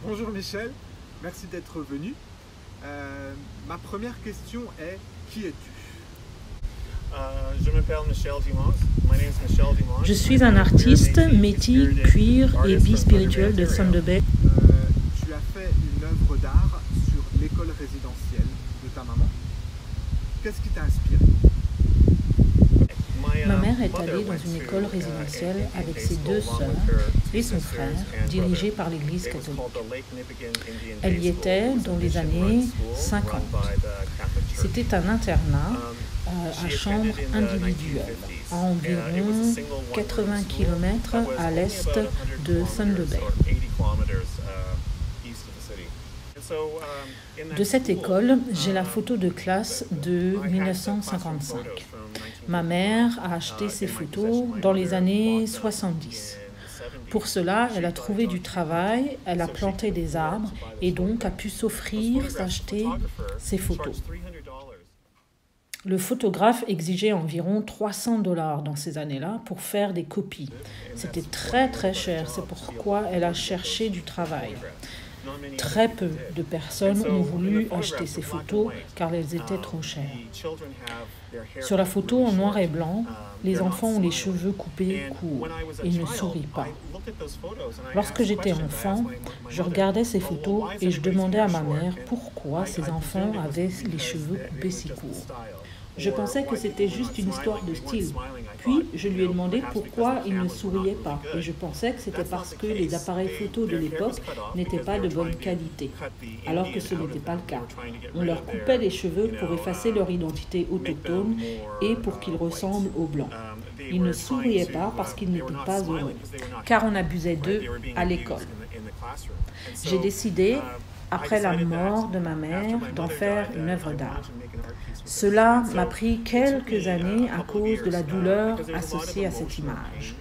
Bonjour Michel, merci d'être venu. Ma première question est, qui es-tu? Je m'appelle Michel Dumont. My name is Michel Dumont. Je suis un artiste, métis, queer et bi-spirituel de Thunder Bay. Tu as fait une œuvre d'art sur l'école résidentielle de ta maman. Qu'est-ce qui t'a inspiré? Ma mère est allée dans une école résidentielle avec ses deux sœurs et son frère, dirigée par l'Église catholique. Elle y était dans les années 50. C'était un internat à chambre individuelle, à environ 80 km à l'est de Thunder Bay. De cette école, j'ai la photo de classe de 1955. Ma mère a acheté ces photos dans les années 70. Pour cela, elle a trouvé du travail, elle a planté des arbres et donc a pu s'offrir d'acheter ces photos. Le photographe exigeait environ 300 $ dans ces années-là pour faire des copies. C'était très très cher, c'est pourquoi elle a cherché du travail. Très peu de personnes ont voulu acheter ces photos car elles étaient trop chères. Sur la photo en noir et blanc, les enfants ont les cheveux coupés courts et ne sourient pas. Lorsque j'étais enfant, je regardais ces photos et je demandais à ma mère pourquoi ces enfants avaient les cheveux coupés si courts. Je pensais que c'était juste une histoire de style. Puis, je lui ai demandé pourquoi il ne souriait pas. Et je pensais que c'était parce que les appareils photo de l'époque n'étaient pas de bonne qualité. Alors que ce n'était pas le cas. On leur coupait les cheveux pour effacer leur identité autochtone et pour qu'ils ressemblent aux Blancs. Ils ne souriaient pas parce qu'ils n'étaient pas heureux, car on abusait d'eux à l'école. J'ai décidé, après la mort de ma mère, d'en faire une œuvre d'art. Cela m'a pris quelques années à cause de la douleur associée à cette image.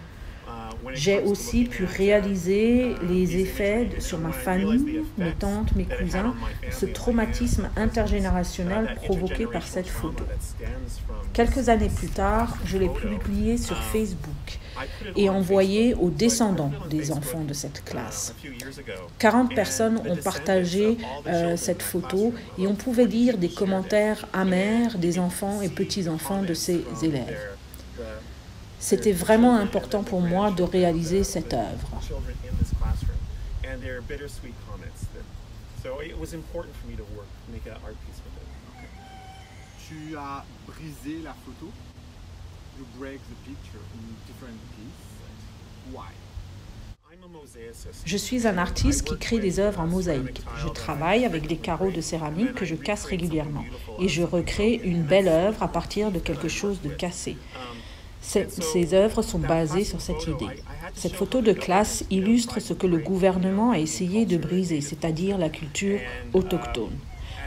J'ai aussi pu réaliser les effets sur ma famille, mes tantes, mes cousins, ce traumatisme intergénérationnel provoqué par cette photo. Quelques années plus tard, je l'ai publié sur Facebook et envoyé aux descendants des enfants de cette classe. 40 personnes ont partagé cette photo et on pouvait lire des commentaires amers des enfants et petits-enfants de ces élèves. C'était vraiment important pour moi de réaliser cette œuvre. Tu as brisé la photo. You break the picture in different pieces. Why? Je suis un artiste qui crée des œuvres en mosaïque. Je travaille avec des carreaux de céramique que je casse régulièrement et je recrée une belle œuvre à partir de quelque chose de cassé. Ces œuvres sont basées sur cette idée. Cette photo de classe illustre ce que le gouvernement a essayé de briser, c'est-à-dire la culture autochtone.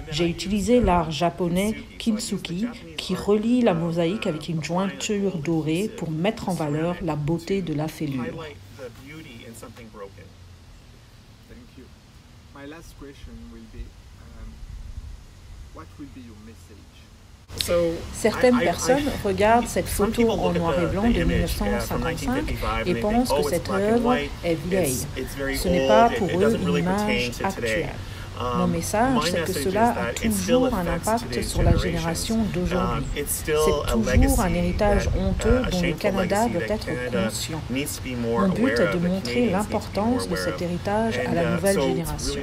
J'ai utilisé l'art japonais kintsugi qui relie la mosaïque avec une jointure dorée pour mettre en valeur la beauté de la fêlure. Thank you. My last question will be, what will be your message? Certaines personnes regardent cette photo en noir et blanc de 1955 et pensent que cette œuvre est vieille. Ce n'est pas pour eux une image actuelle. Mon message, c'est que cela a toujours un impact sur la génération d'aujourd'hui. C'est toujours un héritage honteux dont le Canada doit être conscient. Mon but est de montrer l'importance de cet héritage à la nouvelle génération.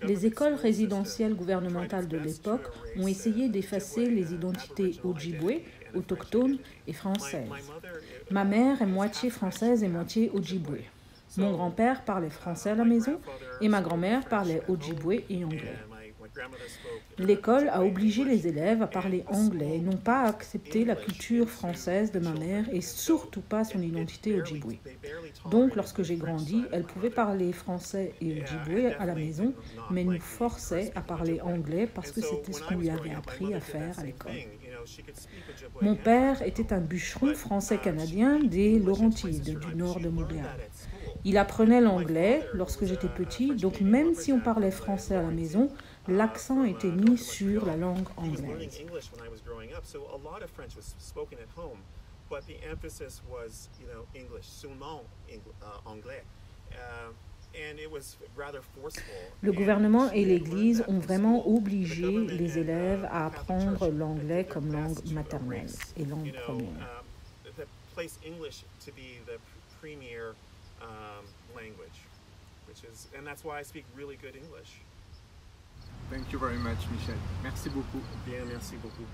Les écoles résidentielles gouvernementales de l'époque ont essayé d'effacer les identités Ojibwe, autochtones et françaises. Ma mère est moitié française et moitié Ojibwe. Mon grand-père parlait français à la maison et ma grand-mère parlait Ojibwe et anglais. L'école a obligé les élèves à parler anglais et n'ont pas accepté la culture française de ma mère et surtout pas son identité Ojibwe. Donc, lorsque j'ai grandi, elle pouvait parler français et Ojibwe à la maison, mais nous forçait à parler anglais parce que c'était ce qu'on lui avait appris à faire à l'école. Mon père était un bûcheron français-canadien des Laurentides, du nord de Montréal. Il apprenait l'anglais lorsque j'étais petit, donc même si on parlait français à la maison, l'accent était mis sur la langue anglaise. but the emphasis was, English, seulement anglais. And it was rather forceful. Le gouvernement et l'Église ont vraiment obligé les élèves à apprendre l'anglais comme langue maternelle et langue première. That place English to be the premier language, and that's why I speak really good English. Thank you very much, Michel. Merci beaucoup. Bien, merci beaucoup.